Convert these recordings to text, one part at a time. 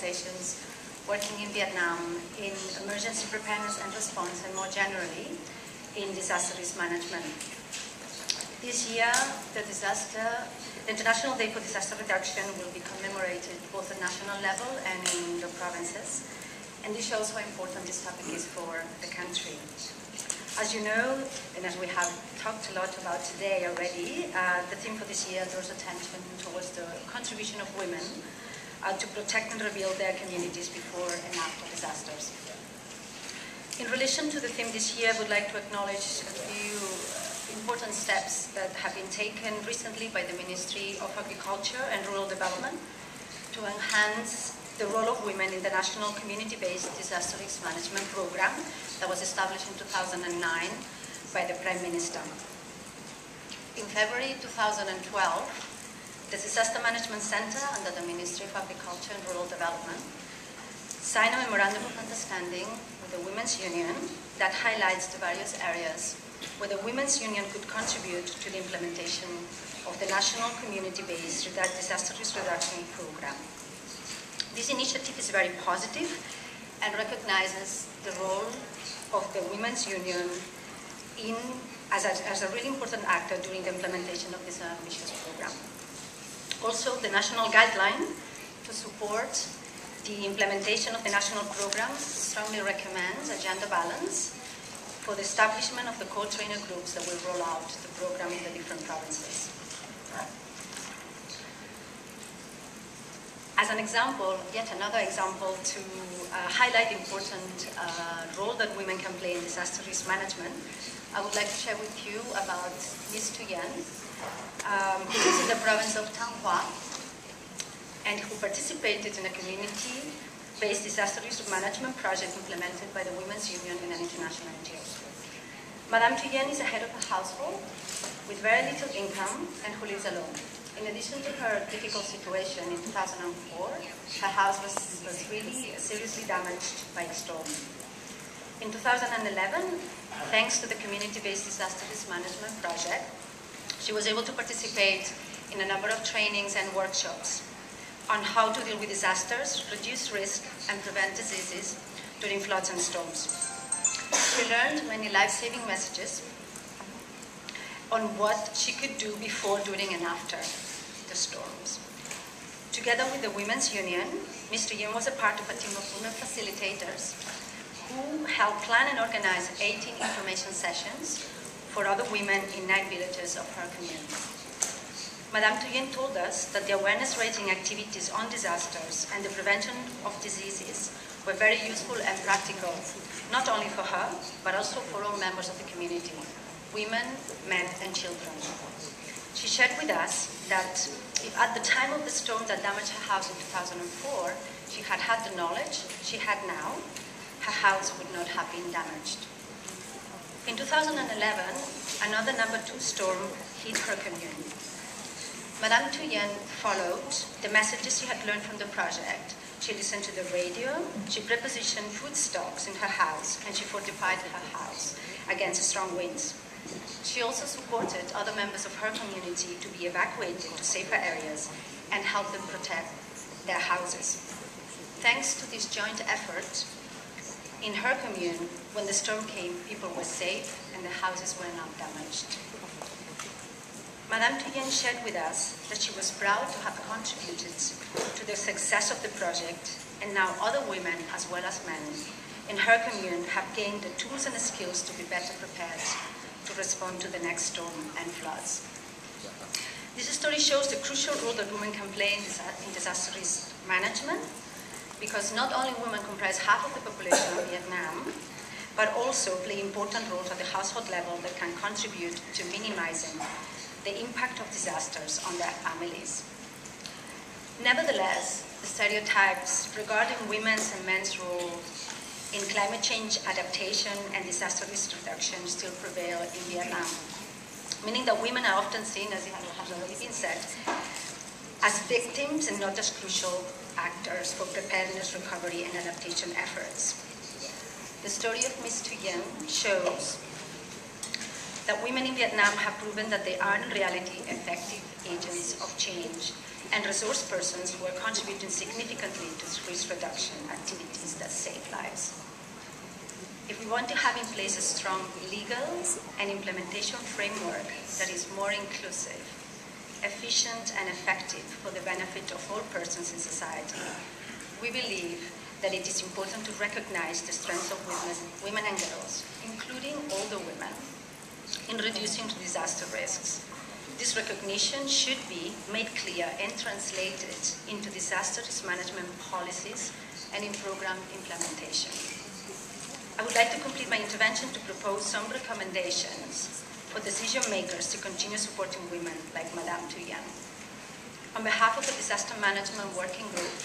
organizations working in Vietnam in emergency preparedness and response, and more generally, in disaster risk management. This year, the International Day for Disaster Reduction will be commemorated both at national level and in the provinces. And this shows how important this topic is for the country. As you know, and as we have talked a lot about today already, the theme for this year draws attention towards the contribution of women to protect and rebuild their communities before and after disasters. In relation to the theme this year, I would like to acknowledge a few important steps that have been taken recently by the Ministry of Agriculture and Rural Development to enhance the role of women in the National Community-Based Disaster Risk Management Program that was established in 2009 by the Prime Minister. In February 2012, the Disaster Management Center under the Ministry of Agriculture and Rural Development signed a memorandum of understanding with the Women's Union that highlights the various areas where the Women's Union could contribute to the implementation of the National Community-Based Disaster Risk Reduction Program. This initiative is very positive and recognizes the role of the Women's Union as a really important actor during the implementation of this ambitious program. Also, the national guideline to support the implementation of the national program strongly recommends a gender balance for the establishment of the co-trainer groups that will roll out the program in the different provinces. As an example, yet another example to highlight the important role that women can play in disaster risk management, I would like to share with you about Ms. Thuyen, who lives in the province of Thanh Hoa and who participated in a community-based disaster risk management project implemented by the Women's Union in an international NGO. Madame Thuyen is a head of a household with very little income and who lives alone. In addition to her difficult situation in 2004, her house was really seriously damaged by a storm. In 2011, thanks to the community-based disaster risk management project, she was able to participate in a number of trainings and workshops on how to deal with disasters, reduce risk, and prevent diseases during floods and storms. She learned many life-saving messages on what she could do before, during, and after the storms. Together with the Women's Union, Ms. Thuyen was a part of a team of women facilitators who helped plan and organize 18 information sessions for other women in 9 villages of her community. Madame Thuyen told us that the awareness-raising activities on disasters and the prevention of diseases were very useful and practical, not only for her, but also for all members of the community, women, men, and children. She shared with us that if at the time of the storm that damaged her house in 2004, she had had the knowledge she had now, her house would not have been damaged. In 2011, another number 2 storm hit her commune. Madame Thuyen followed the messages she had learned from the project. She listened to the radio, she prepositioned food stocks in her house, and she fortified her house against strong winds. She also supported other members of her community to be evacuated to safer areas and help them protect their houses. Thanks to this joint effort, in her commune, when the storm came, people were safe and the houses were not damaged. Madame Thuyen shared with us that she was proud to have contributed to the success of the project, and now other women, as well as men, in her commune have gained the tools and the skills to be better prepared to respond to the next storm and floods. This story shows the crucial role that women can play in disaster risk management, because not only women comprise half of the population of Vietnam, but also play important roles at the household level that can contribute to minimizing the impact of disasters on their families. Nevertheless, the stereotypes regarding women's and men's role in climate change adaptation and disaster risk reduction still prevail in Vietnam, meaning that women are often seen, as it has already been said, as victims and not as crucial actors for preparedness, recovery, and adaptation efforts. The story of Ms. Thuyen shows that women in Vietnam have proven that they are in reality effective agents of change and resource persons who are contributing significantly to risk reduction activities that save lives. If we want to have in place a strong legal and implementation framework that is more inclusive, efficient and effective for the benefit of all persons in society, we believe that it is important to recognize the strengths of women and girls, including older women, in reducing disaster risks. This recognition should be made clear and translated into disaster risk management policies and in program implementation. I would like to complete my intervention to propose some recommendations for decision makers to continue supporting women like Madame Thuyen. On behalf of the Disaster Management Working Group,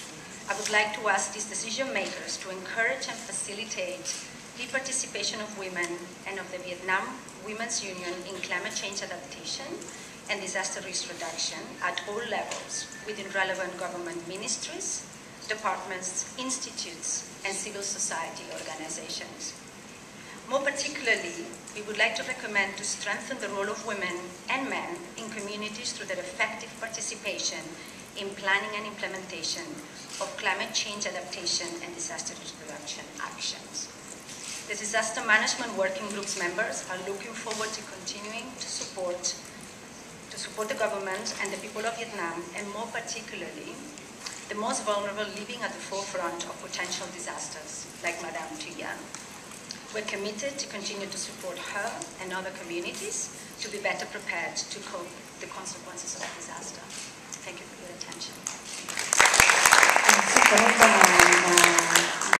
I would like to ask these decision makers to encourage and facilitate the participation of women and of the Vietnam Women's Union in climate change adaptation and disaster risk reduction at all levels within relevant government ministries, departments, institutes, and civil society organizations. More particularly, we would like to recommend to strengthen the role of women and men in communities through their effective participation in planning and implementation of climate change adaptation and disaster risk reduction actions. The Disaster Management Working Group's members are looking forward to continuing to support the government and the people of Vietnam, and more particularly, the most vulnerable living at the forefront of potential disasters, like Madame Thuyen. We're committed to continue to support her and other communities to be better prepared to cope with the consequences of disaster. Thank you for your attention.